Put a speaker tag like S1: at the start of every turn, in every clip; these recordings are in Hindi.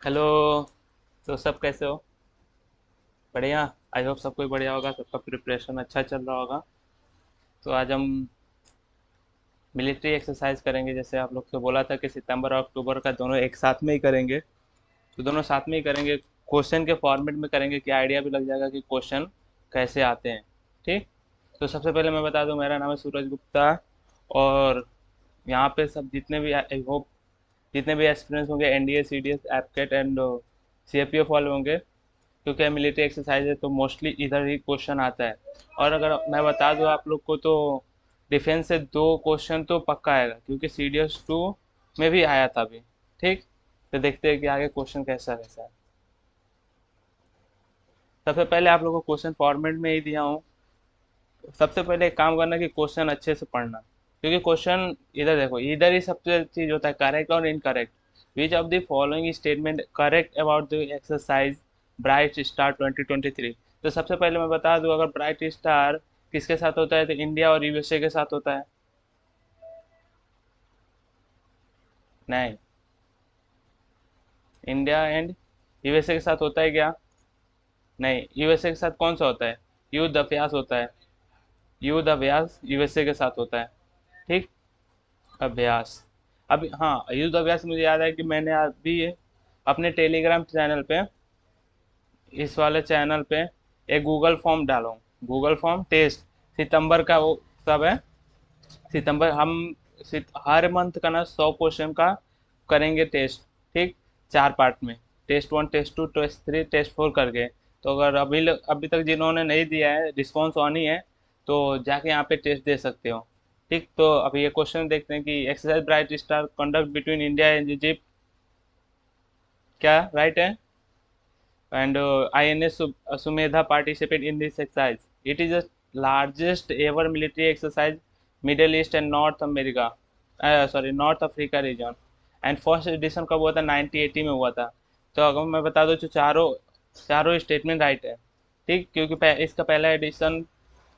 S1: हेलो। तो सब कैसे हो? बढ़िया। आई होप सब कोई बढ़िया होगा, सबका प्रिपरेशन अच्छा चल रहा होगा। तो आज हम मिलिट्री एक्सरसाइज करेंगे, जैसे आप लोग से बोला था कि सितंबर और अक्टूबर का दोनों एक साथ में ही करेंगे। तो दोनों साथ में ही करेंगे, क्वेश्चन के फॉर्मेट में करेंगे कि आइडिया भी लग जाएगा कि क्वेश्चन कैसे आते हैं। ठीक। तो सबसे पहले मैं बता दूं, मेरा नाम है सूरज गुप्ता। और यहाँ पे सब जितने भी आई होप जितने भी एस्पिरेंट्स होंगे, एनडीए, सीडीएस, एपकेट एंड सीएपीएफ वाले होंगे। क्योंकि मिलिट्री एक्सरसाइज है तो मोस्टली इधर ही क्वेश्चन आता है। और अगर मैं बता दूं आप लोग को, तो डिफेंस से दो क्वेश्चन तो पक्का आएगा, क्योंकि सीडीएस टू में भी आया था अभी। ठीक। तो देखते हैं कि आगे क्वेश्चन कैसा रहता है। सबसे पहले आप लोगों को क्वेश्चन फॉर्मेट में ही दिया हूँ। सबसे पहले एक काम करना कि क्वेश्चन अच्छे से पढ़ना, क्योंकि क्वेश्चन इधर देखो, इधर ही सबसे चीज होता है करेक्ट और incorrect. Which of the following statement correct about the exercise bright star 2023। तो सबसे पहले मैं बता दूं, अगर ब्राइट स्टार किसके साथ होता है तो इंडिया और यूएसए के साथ होता है। नहीं, इंडिया एंड यूएसए के साथ होता है क्या? नहीं, यूएसए के साथ कौन सा होता है? युद्ध अभ्यास होता है। युद्ध अभ्यास यूएसए के साथ होता है। ठीक। अभ्यास। अभी हाँ, युद्ध अभ्यास मुझे याद है कि मैंने अभी अपने टेलीग्राम चैनल पे, इस वाले चैनल पे एक गूगल फॉर्म डाला हूँ। गूगल फॉर्म टेस्ट सितंबर का वो सब है। सितंबर हम हर मंथ का ना 100 क्वेश्चन का करेंगे टेस्ट। ठीक। 4 पार्ट में, टेस्ट 1, टेस्ट 2, टेस्ट 3, टेस्ट 4 करके। तो अगर अभी तक जिन्होंने नहीं दिया है, रिस्पॉन्स ऑन ही है, तो जाके यहाँ पे टेस्ट दे सकते हो। ठीक। तो अभी ये क्वेश्चन देखते हैं कि exercise bright star conduct between India and Egypt, क्या राइट है? And INS Sumedha participate in this exercise. It is the largest ever military exercise Middle East and North America, sorry North Africa region. And first edition कब हुआ था? 1980 में हुआ था। तो अगर मैं बता दूं तो चारों चारों स्टेटमेंट राइट है। ठीक, क्योंकि इसका पहला एडिशन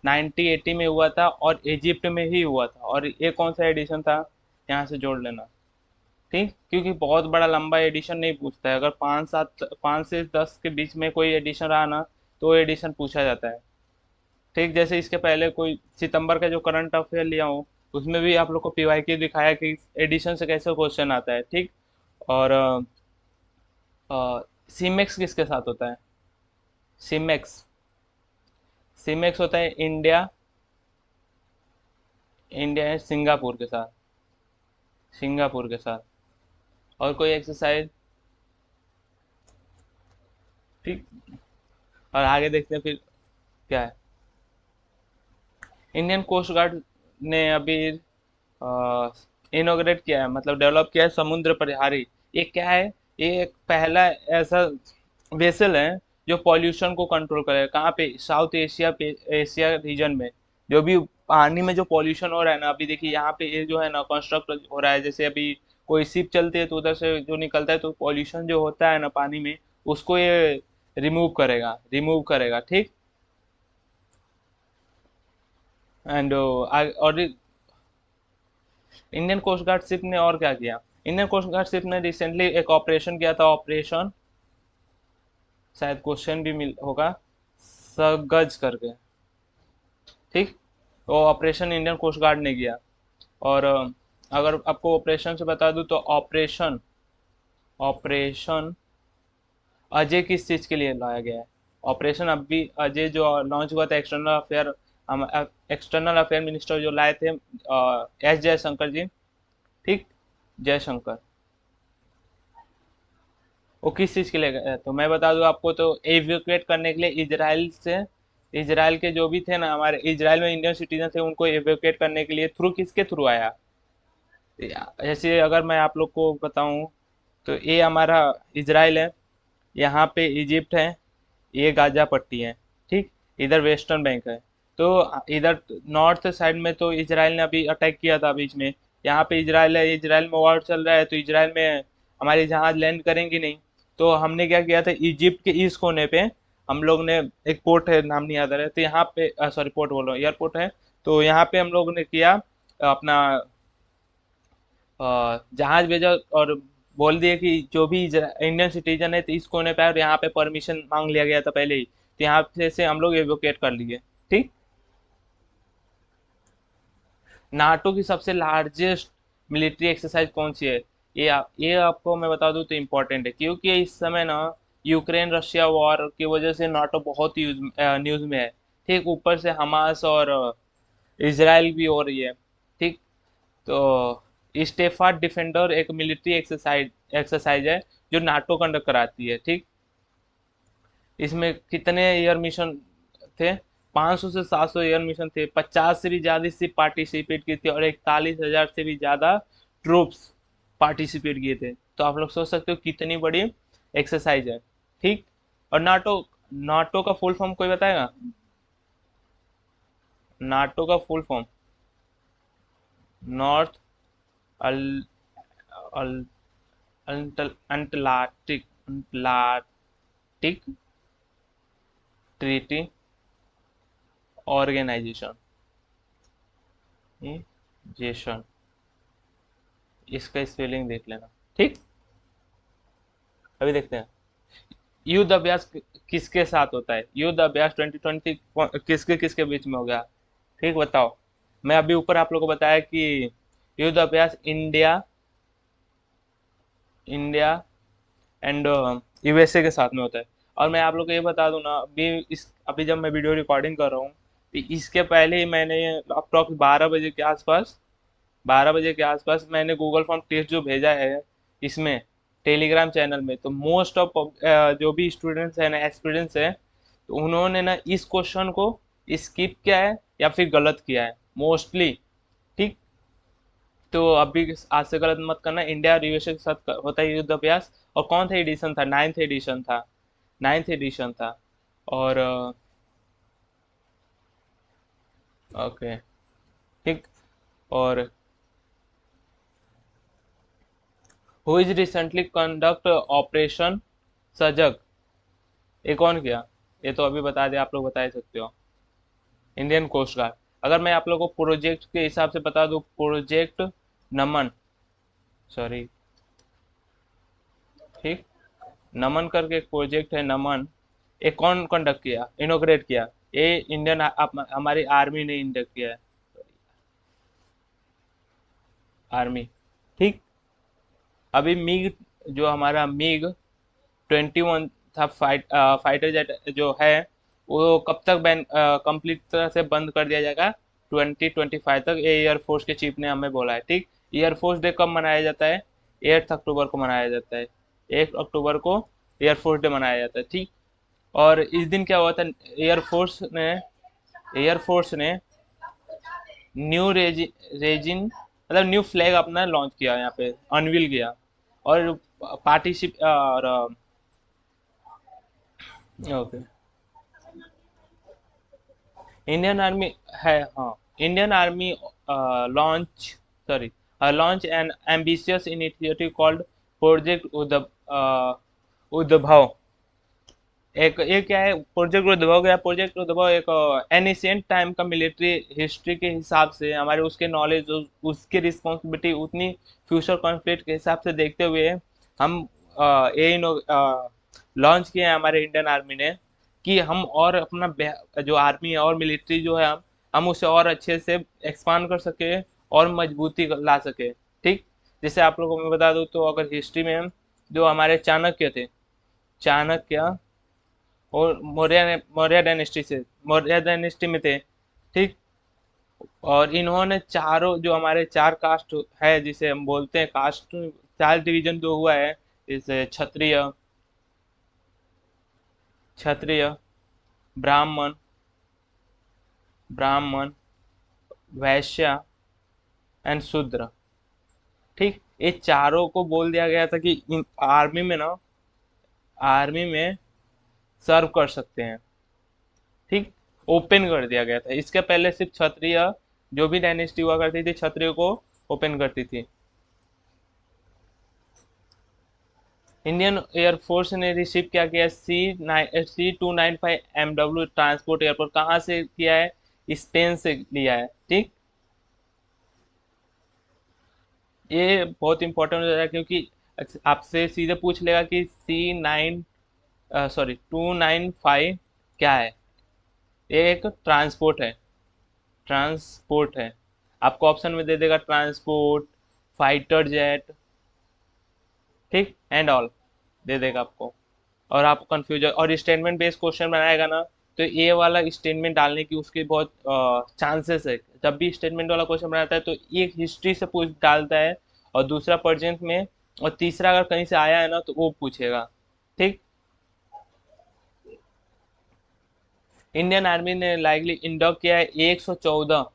S1: 1980 में हुआ था और इजिप्ट में ही हुआ था। और ये कौन सा एडिशन था, यहाँ से जोड़ लेना। ठीक, क्योंकि बहुत बड़ा लंबा एडिशन नहीं पूछता है। अगर 5 से 10 के बीच में कोई एडिशन रहा ना, तो एडिशन पूछा जाता है। ठीक, जैसे इसके पहले कोई सितंबर का जो करंट अफेयर लिया हूँ, उसमें भी आप लोग को पीवाईक्यू दिखाया कि एडिशन से कैसे क्वेश्चन आता है। ठीक। और सीमेक्स किसके साथ होता है? सीमेक्स सीमेक्स होता है इंडिया, इंडिया है सिंगापुर के साथ, सिंगापुर के साथ। और कोई एक्सरसाइज? ठीक। और आगे देखते हैं फिर क्या है। इंडियन कोस्ट गार्ड ने अभी इनोग्रेट किया है, मतलब डेवलप किया है समुद्र प्रहरी। ये क्या है? ये एक पहला ऐसा वेसल है जो पॉल्यूशन को कंट्रोल करेगा। कहाँ पे? साउथ एशिया पे, एशिया रीजन में। जो भी पानी में जो पॉल्यूशन हो रहा है ना, अभी देखिए यहाँ पे ये जो है ना कंस्ट्रक्ट हो रहा है। जैसे अभी कोई शिप चलती है तो उधर से जो निकलता है, तो पॉल्यूशन जो होता है ना पानी में, उसको ये रिमूव करेगा। ठीक। एंड और इंडियन कोस्ट गार्ड शिप ने और क्या किया? इंडियन कोस्ट गार्ड शिप ने रिसेंटली एक ऑपरेशन किया था, ऑपरेशन, शायद क्वेश्चन भी मिल होगा, सगज करके। ठीक। तो ऑपरेशन इंडियन कोस्ट गार्ड ने किया। और अगर आपको ऑपरेशन से बता दूं, तो ऑपरेशन ऑपरेशन अजय किस चीज के लिए लाया गया है? ऑपरेशन अभी अजय जो लॉन्च हुआ था, एक्सटर्नल अफेयर, हम एक्सटर्नल अफेयर मिनिस्टर जो लाए थे, एस जयशंकर जी। ठीक। जयशंकर, वो किस चीज़ के लिए गए? तो मैं बता दूं आपको, तो एवैक्यूएट करने के लिए इजराइल से। इजराइल के जो भी थे ना, हमारे इजराइल में इंडियन सिटीजन थे, उनको एवैक्यूएट करने के लिए थ्रू किसके थ्रू आया? जैसे अगर मैं आप लोग को बताऊं, तो ये हमारा इजराइल है, यहाँ पे इजिप्ट है, ये गाजा पट्टी है। ठीक। इधर वेस्टर्न बैंक है। तो इधर नॉर्थ साइड में तो इजराइल ने अभी अटैक किया था बीच में। यहाँ पे इजराइल है, इजराइल में वॉर चल रहा है, तो इजराइल में हमारी जहाज लैंड करेंगी नहीं। तो हमने क्या किया था, इजिप्ट के ईस्ट कोने पे हम लोग ने, एक पोर्ट है, नाम नहीं याद आ रहा है, तो यहाँ पे, सॉरी पोर्ट बोल रहा हूँ, एयरपोर्ट है। तो यहाँ पे हम लोग ने किया अपना जहाज भेजा और बोल दिए कि जो भी इंडियन सिटीजन है तो इस कोने पे, और यहाँ पे परमिशन मांग लिया गया था पहले ही, तो यहाँ से हम लोग एवोकेट कर लिए। ठीक। नाटो की सबसे लार्जेस्ट मिलिट्री एक्सरसाइज कौन सी है? ये आपको मैं बता दूं तो इम्पोर्टेंट है, क्योंकि इस समय ना यूक्रेन रशिया वॉर की वजह से नाटो बहुत न्यूज में है। ठीक। ऊपर से हमास और इसराइल भी हो रही है। ठीक। तो स्टेफार्ड डिफेंडर एक मिलिट्री एक्सरसाइज है जो नाटो कंडक्ट कराती है। ठीक। इसमें कितने एयर मिशन थे? 500 से 700 एयर मिशन थे, 50 से भी ज्यादा सिर्फ पार्टिसिपेट की थी, और 41,000 से भी ज्यादा ट्रूप्स पार्टिसिपेट किए थे। तो आप लोग सोच सकते हो कितनी बड़ी एक्सरसाइज है। ठीक। और नाटो नाटो का फुल फॉर्म कोई बताएगा? नाटो का फुल फॉर्म नॉर्थ अल, अल, अंटलार्टिक अंटलार्टिक ट्रीटी ऑर्गेनाइजेशन। जेशन, इसका स्पेलिंग देख लेना। ठीक। अभी देखते हैं युद्ध अभ्यास किसके साथ होता है। युद्ध अभ्यास 2020 किसके किसके बीच में हो गया? ठीक, बताओ। मैं अभी ऊपर आप लोगों को बताया कि युद्ध अभ्यास इंडिया इंडिया एंड यूएसए के साथ में होता है। और मैं आप लोग को ये बता दूं ना, अभी जब मैं वीडियो रिकॉर्डिंग कर रहा हूँ, तो इसके पहले ही मैंने अप्रॉक्स 12 बजे के आसपास मैंने गूगल फॉर्म टेस्ट जो भेजा है इसमें टेलीग्राम चैनल में, तो मोस्ट ऑफ जो भी स्टूडेंट्स हैं ना, एक्सपीरियंस है, तो उन्होंने ना इस क्वेश्चन को स्किप किया है या फिर गलत किया है मोस्टली। ठीक। तो अभी आज से गलत मत करना। इंडिया और यूएसए के साथ होता है युद्ध अभ्यास। और कौन सा एडिशन था? नाइन्थ एडिशन था। और ओके। ठीक। और who is recently conduct operation सजग, ये कौन किया? ये तो अभी बता दे, आप लोग बता ही सकते हो। Indian coast guard. अगर मैं आप लोगों को प्रोजेक्ट के हिसाब से बता दूं, प्रोजेक्ट नमन, सॉरी, ठीक, नमन करके एक प्रोजेक्ट है, नमन। ये कौन कंडक्ट किया, इनोग्रेट किया? ये हमारी आर्मी ने इंडक्ट किया है, आर्मी। ठीक। अभी मिग, जो हमारा मिग 21 था, फाइटर जेट जो है, वो कब तक बैन कंप्लीट तरह से बंद कर दिया जाएगा? 2025 तक, ये एयरफोर्स के चीफ ने हमें बोला है। ठीक। एयरफोर्स डे कब मनाया जाता है? 8 अक्टूबर को मनाया जाता है। 1 अक्टूबर को एयरफोर्स डे मनाया जाता है। ठीक। और इस दिन क्या हुआ था? एयरफोर्स ने न्यू रेजिन मतलब न्यू फ्लैग अपना लॉन्च किया, यहाँ पे अनवील किया। और पार्टिसिप और ओके, इंडियन आर्मी है, हाँ। Indian army launch sorry launch N ambitious initiative called project उद्भव। एक क्या है प्रोजेक्ट उद्भव? गया प्रोजेक्ट उद्भव एक एनिशियंट टाइम का मिलिट्री हिस्ट्री के हिसाब से, हमारे उसके नॉलेज, उसकी रिस्पॉन्सिबिलिटी उतनी फ्यूचर कॉन्फ्लिक्ट के हिसाब से देखते हुए हम ये लॉन्च किए हैं हमारे इंडियन आर्मी ने, कि हम और अपना जो आर्मी है और मिलिट्री जो है, हम उसे और अच्छे से एक्सपांड कर सके और मजबूती ला सके। ठीक। जैसे आप लोगों को मैं बता दूं, तो अगर हिस्ट्री में जो हमारे चाणक्य थे, चाणक्य और मौर्य डायनेस्टी में थे। ठीक। और इन्होंने चारों, जो हमारे चार कास्ट है जिसे हम बोलते हैं कास्ट, चार डिवीजन जो हुआ है, जैसे क्षत्रिय, क्षत्रिय ब्राह्मण ब्राह्मण वैश्य एंड शूद्र। ठीक। ये चारों को बोल दिया गया था कि इन आर्मी में सर्व कर सकते हैं। ठीक। ओपन कर दिया गया था। इसके पहले सिर्फ क्षत्रिय, जो भी डायनेस्टी हुआ करती थी, क्षत्रिय को ओपन करती थी। इंडियन एयरफोर्स ने रिसीव क्या किया? C295 MW ट्रांसपोर्ट एयरपोर्ट कहाँ से किया है? स्पेन से लिया है। ठीक। ये बहुत इंपॉर्टेंट हो जाता है, क्योंकि आपसे सीधे पूछ लेगा कि C9 295 क्या है। ये एक ट्रांसपोर्ट है। आपको ऑप्शन में दे देगा ट्रांसपोर्ट, फाइटर जेट, ठीक, एंड ऑल दे देगा आपको। और आपको कंफ्यूजन और स्टेटमेंट बेस्ड क्वेश्चन बनाएगा ना, तो ये वाला स्टेटमेंट डालने की उसके बहुत चांसेस है। जब भी स्टेटमेंट वाला क्वेश्चन बनाता है तो एक हिस्ट्री से पूछ डालता है, और दूसरा प्रेजेंट में, और तीसरा अगर कहीं से आया है ना तो वो पूछेगा, ठीक। इंडियन आर्मी ने लाइकली इंडोक किया है 114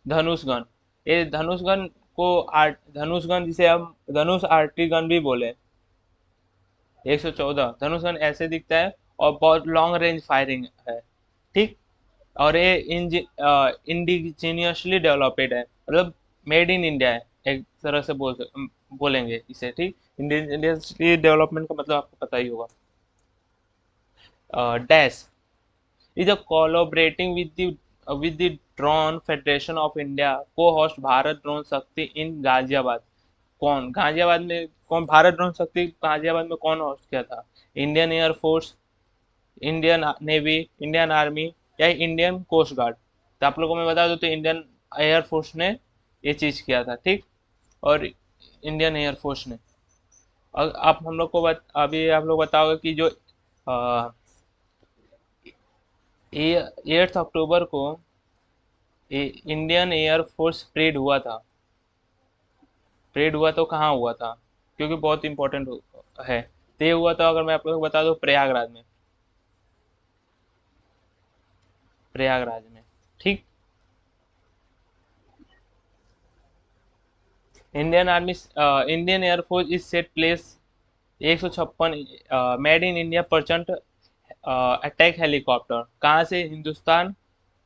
S1: धनुष गन। ये धनुष गन धनुष गन जिसे हम धनुष आरटी गन भी बोले, 114 धनुष गन ऐसे दिखता है, और बहुत लॉन्ग रेंज फायरिंग है, ठीक। और ये इंडिजीनियसली डेवलप्ड है, मतलब मेड इन इंडिया है, एक तरह से बोलेंगे इसे, ठीक। इंडिजीनियसली डेवलपमेंट का मतलब आपको पता ही होगा। Dash is a collaborating with the Drone Federation of India co-host Bharat drone शक्ति इन गाजियाबाद। कौन गाजियाबाद में कौन भारत ड्रोन शक्ति गाजियाबाद में कौन होस्ट किया था? Indian air force, Indian navy, Indian army, या इंडियन कोस्ट गार्ड? तो आप लोगों को मैं बता दूं तो इंडियन एयरफोर्स ने ये चीज किया था, ठीक। और इंडियन एयरफोर्स ने, आप हम लोग को अभी आप लोग बताओगे कि जो 8 अक्टूबर को इंडियन एयरफोर्स परेड हुआ तो कहाँ हुआ था? क्योंकि बहुत इंपॉर्टेंट है। तो ये हुआ था, अगर मैं आप लोगों को बता दूं, प्रयागराज में, ठीक। Indian air force is set place 156 made in India Prachand attack helicopter कहाँ से? Hindustan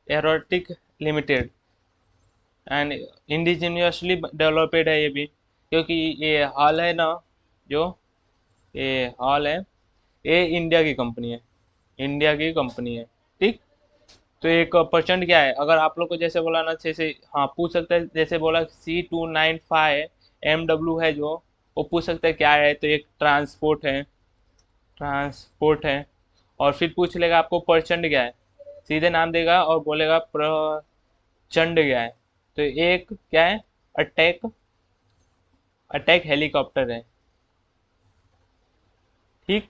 S1: aeronautics limited and indigenously developed है ये भी, क्योंकि ये हॉल है ना, जो ये हॉल है, ये इंडिया की कंपनी है, ठीक। तो एक परसेंट क्या है, अगर आप लोग को जैसे बोला ना, जैसे हाँ पूछ सकता है, जैसे बोला C295 MW है जो, वो पूछ सकता है क्या है, तो एक ट्रांसपोर्ट है। और फिर पूछ लेगा आपको प्रचंड क्या है, सीधे नाम देगा और बोलेगा प्रचंड क्या है, तो एक क्या है, अटैक अटैक हेलीकॉप्टर है, ठीक।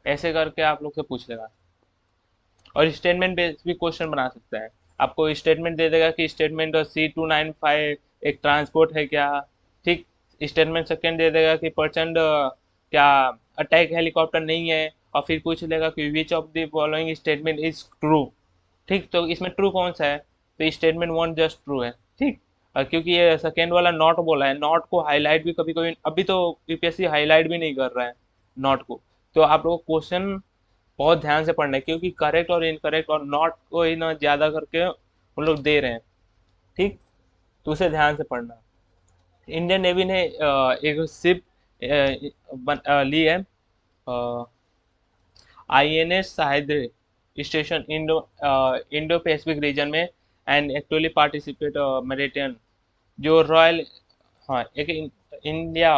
S1: ऐसे करके आप लोग से पूछ लेगा। और स्टेटमेंट बेस्ड भी क्वेश्चन बना सकता है। आपको स्टेटमेंट दे देगा कि स्टेटमेंट और C295 एक ट्रांसपोर्ट है क्या, ठीक। स्टेटमेंट सेकेंड दे देगा कि प्रचंड क्या अटैक हेलीकॉप्टर नहीं है, और फिर पूछ लेगा कि which of the following statement is true, ठीक। तो इसमें ट्रू कौन सा है? तो स्टेटमेंट वन जस्ट ट्रू है, ठीक। क्योंकि ये सेकेंड वाला नॉट बोला है, नॉट को हाईलाइट भी कभी कभी, अभी तो यूपीएससी हाईलाइट भी नहीं कर रहा है नॉट को। तो आप लोग क्वेश्चन बहुत ध्यान से पढ़ना है, क्योंकि करेक्ट और इनकरेक्ट और नॉट को ही ना ज्यादा करके हम लोग दे रहे हैं, ठीक। तो उसे ध्यान से पढ़ना। इंडियन नेवी ने एक शिप ली है, INS Sahyadri station Indo Pacific region में, एंड एक्चुअली पार्टिसिपेट मेरिटियन जो रॉयल, हाँ एक इंडिया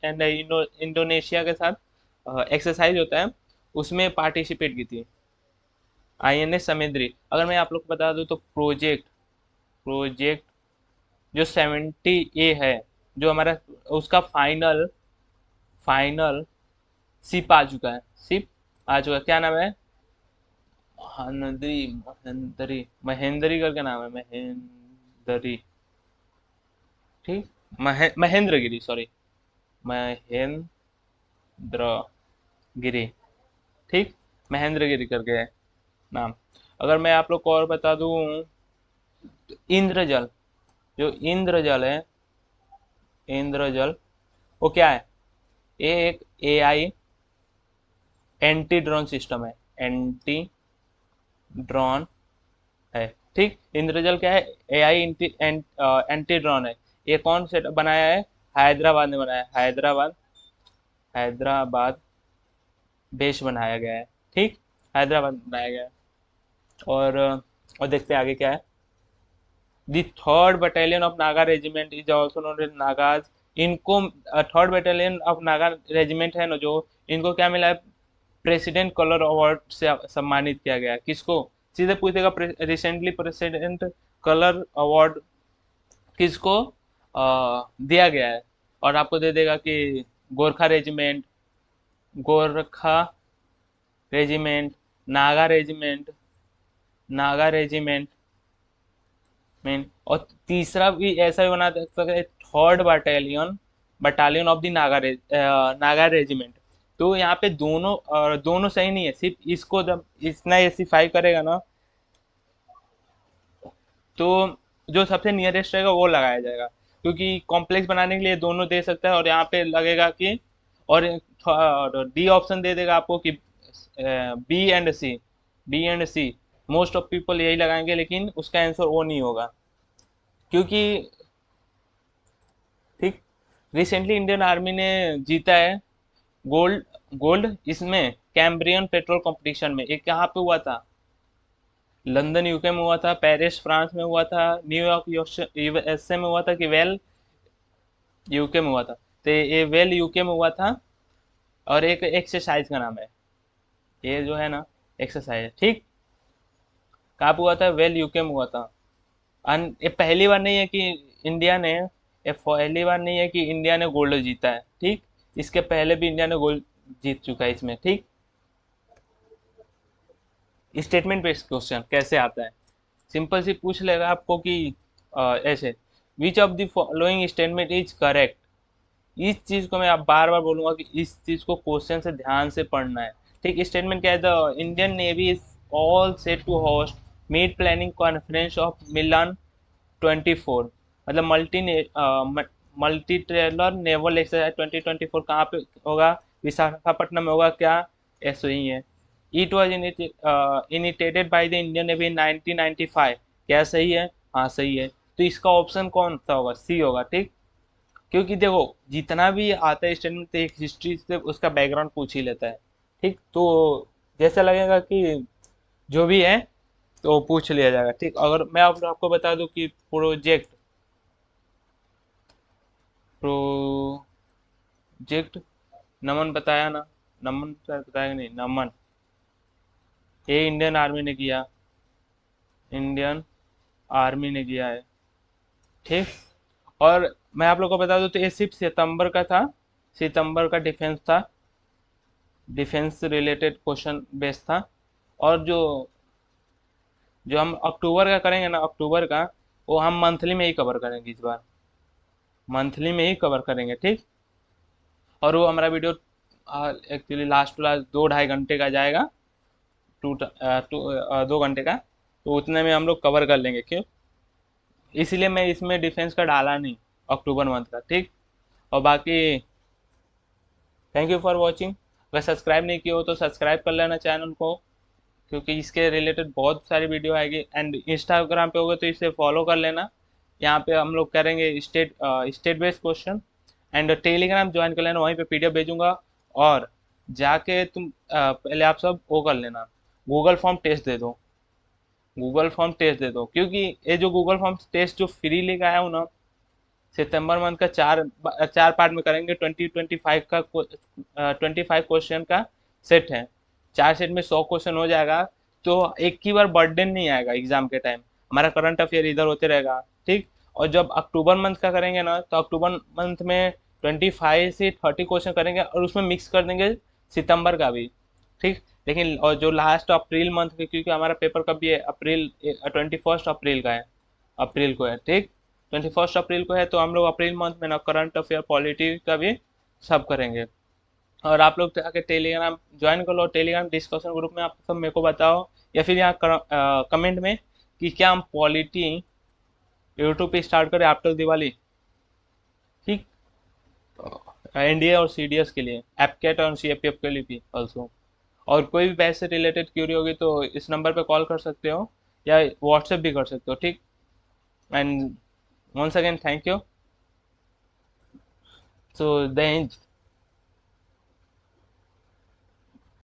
S1: एंड इंडोनेशिया के साथ एक्सरसाइज होता है, उसमें पार्टिसिपेट की थी INS समुद्री। अगर मैं आप लोग को बता दूं तो प्रोजेक्ट जो 70A है, जो हमारा उसका फाइनल फाइनल सिप आ चुका है, क्या नाम है? महेंद्री करके नाम है, महेंद्री, ठीक। महेंद्रगिरी, सॉरी, महेंद्रगिरी, ठीक। महेंद्रगिरी करके है नाम। अगर मैं आप लोग को और बता दूं तो इंद्रजल, जो इंद्रजल वो क्या है? ये एक AI एंटी ड्रोन सिस्टम है, एंटी ड्रोन है, ठीक। इंद्रजल क्या है? AI एंटी ड्रोन है। ये कौन से बनाया है? हैदराबाद ने बनाया है, हैदराबाद बेस बनाया गया है, ठीक। हैदराबाद बनाया गया है। और देखते हैं आगे क्या है। The third battalion of Naga regiment is also known as Nagas. इनको third battalion of Naga regiment है ना जो, इनको क्या मिला है, प्रेसिडेंट कलर अवार्ड से सम्मानित किया गया। किसको, सीधे पूछेगा, रिसेंटली प्रेसिडेंट कलर अवार्ड किसको दिया गया है, और आपको दे देगा कि Gorkha regiment, Gorkha regiment, Naga regiment, Naga regiment main, और तीसरा भी ऐसा भी बना सकते हैं, third battalion, battalion of the Naga regiment. तो यहाँ पे दोनों दोनों सही नहीं है, सिर्फ इसको जब इतना एसिफाई करेगा ना, तो जो सबसे नियरेस्ट रहेगा वो लगाया जाएगा, क्योंकि कॉम्प्लेक्स बनाने के लिए दोनों दे सकता है, और यहाँ पे लगेगा कि, और डी ऑप्शन दे देगा आपको कि B and C, B and C, most of people यही लगाएंगे, लेकिन उसका आंसर वो नहीं होगा, क्योंकि ठीक, रिसेंटली इंडियन आर्मी ने जीता है गोल्ड, गोल्ड इसमें कैम्ब्रियन पेट्रोल कंपटीशन में। एक कहाँ पे हुआ था, लंदन यूके में हुआ था, पेरिस फ्रांस में हुआ था, न्यूयॉर्क यूएसए में हुआ था, कि वेल यूके में हुआ था। तो ये वेल यूके में हुआ था, और एक एक्सरसाइज का नाम है, ये जो है ना एक्सरसाइज, ठीक, कहाँ पे हुआ था, वेल यूके में हुआ था। ये पहली बार नहीं है कि इंडिया ने, ये पहली बार नहीं है कि इंडिया ने गोल्ड जीता है, ठीक, इसके पहले भी इंडिया ने गोल्ड जीत चुका है इसमें, ठीक। स्टेटमेंट बेस्ड क्वेश्चन कैसे आता है, सिंपल सी पूछ लेगा आपको कि ऐसे, which of the following statement is correct. इस चीज को मैं आप बार बार बोलूंगा कि इस चीज को क्वेश्चन से ध्यान से पढ़ना है, ठीक। स्टेटमेंट क्या है, the Indian navy is all set to host meet planning conference of Milan 24, मतलब मल्टी ट्रेलर नेवल एक्सरसाइज 2024 कहाँ पे होगा, विशाखापट्टनम में होगा क्या, ऐसे ही है। It was initiated by the Indian navy in 1995, क्या सही है, हाँ सही है। तो इसका ऑप्शन कौन सा होगा, सी होगा, ठीक, क्योंकि देखो जितना भी आता है स्टेटमेंट तो एक हिस्ट्री से उसका बैकग्राउंड पूछ ही लेता है, ठीक। तो जैसा लगेगा कि जो भी है तो पूछ लिया जाएगा, ठीक। अगर मैं आपको बता दूं कि प्रोजेक्ट नमन बताया ना, नमन शायद बताया नहीं, नमन, ये इंडियन आर्मी ने किया, इंडियन आर्मी ने किया है, ठीक। और मैं आप लोग को बता दूं तो ये सिर्फ सितंबर का था, सितंबर का डिफेंस था, डिफेंस रिलेटेड क्वेश्चन बेस था। और जो जो हम अक्टूबर का करेंगे ना, अक्टूबर का, वो हम मंथली में ही कवर करेंगे इस बार, मंथली में ही कवर करेंगे, ठीक। और वो हमारा video actually last to last 2-2.5 घंटे का जाएगा, 2 घंटे का, तो उतने में हम लोग कवर कर लेंगे, क्यों, इसीलिए मैं इसमें डिफेंस का डाला नहीं अक्टूबर मंथ का, ठीक। और बाकी थैंक यू फॉर वॉचिंग। अगर सब्सक्राइब नहीं किया हो तो सब्सक्राइब कर लेना चैनल को, क्योंकि इसके रिलेटेड बहुत सारी वीडियो आएगी। एंड इंस्टाग्राम पे होगा तो इसे फॉलो कर लेना, यहाँ पे हम लोग करेंगे state based question. And Telegram join कर लेना, वहीं पे पीडीएफ भेजूंगा, और जाके तुम पहले आप सब वो कर लेना, गूगल फॉर्म टेस्ट दे दो, गूगल फॉर्म टेस्ट दे दो, क्योंकि ये जो गूगल फॉर्म टेस्ट जो फ्री लेके आया हूँ ना, सितंबर मंथ का चार पार्ट में करेंगे, 2025 का 25 क्वेश्चन का सेट है, 4 सेट में 100 क्वेश्चन हो जाएगा। तो एक ही बार बर्डन नहीं आएगा एग्जाम के टाइम, हमारा करंट अफेयर इधर होते रहेगा, ठीक। और जब अक्टूबर मंथ का करेंगे ना, तो अक्टूबर मंथ में 25 से 30 क्वेश्चन करेंगे, और उसमें मिक्स कर देंगे सितंबर का भी, ठीक। लेकिन और जो लास्ट अप्रैल मंथ के, क्योंकि हमारा पेपर कब भी है, अप्रैल 21 अप्रैल का है, अप्रैल को है, ठीक, 21 अप्रैल को है, तो हम लोग अप्रैल मंथ में ना करंट अफेयर पॉलिटी का भी सब करेंगे। और आप लोग आके टेलीग्राम ज्वाइन कर लो, टेलीग्राम डिस्कशन ग्रुप में आप सब मेरे को बताओ, या फिर यहाँ कमेंट में कि क्या हम पॉलिटी यूट्यूब पे स्टार्ट करें आफ्टर दिवाली, ठीक, एनडीए और सीडीएस के लिए, एपकेट और सीएपीएफ के लिए भी ऑल्सो। और कोई भी बैच से रिलेटेड क्यूरी होगी तो इस नंबर पे कॉल कर सकते हो, या व्हाट्सएप भी कर सकते हो, ठीक। And once again thank you, so the